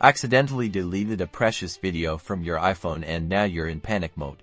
accidentally deleted a precious video from your iPhone and now you're in panic mode.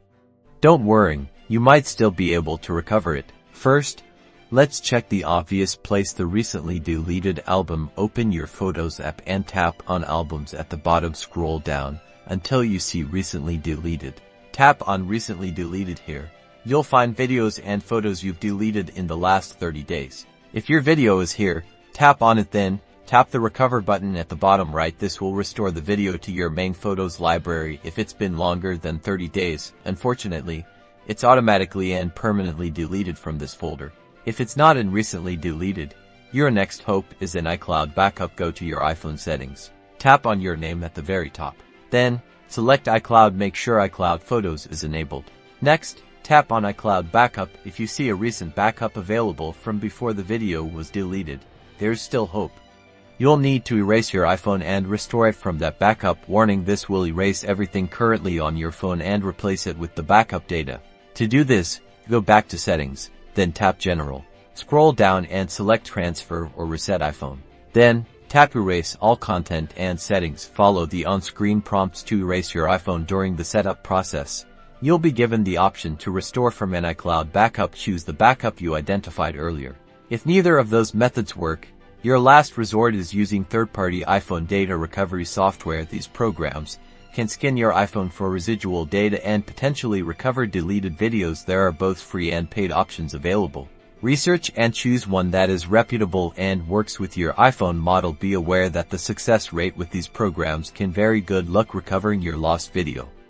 Don't worry, you might still be able to recover it. First, let's check the obvious place, the recently deleted album. Open your Photos app and tap on Albums at the bottom. Scroll down until you see Recently Deleted. Tap on Recently Deleted here. You'll find videos and photos you've deleted in the last 30 days. If your video is here, tap on it, then tap the Recover button at the bottom right. This will restore the video to your main photos library if it's been longer than 30 days. Unfortunately, it's automatically and permanently deleted from this folder. If it's not in Recently Deleted, your next hope is an iCloud backup. Go to your iPhone settings. Tap on your name at the very top. Then, select iCloud. Make sure iCloud Photos is enabled. Next, tap on iCloud Backup. If you see a recent backup available from before the video was deleted, there's still hope. You'll need to erase your iPhone and restore it from that backup. Warning: this will erase everything currently on your phone and replace it with the backup data. To do this, go back to Settings, then tap General. Scroll down and select Transfer or Reset iPhone. Then, tap Erase All Content and Settings. Follow the on-screen prompts to erase your iPhone during the setup process. You'll be given the option to restore from an iCloud backup. Choose the backup you identified earlier. If neither of those methods work, your last resort is using third-party iPhone data recovery software. These programs can scan your iPhone for residual data and potentially recover deleted videos. There are both free and paid options available. Research and choose one that is reputable and works with your iPhone model. Be aware that the success rate with these programs can vary. Good luck recovering your lost video.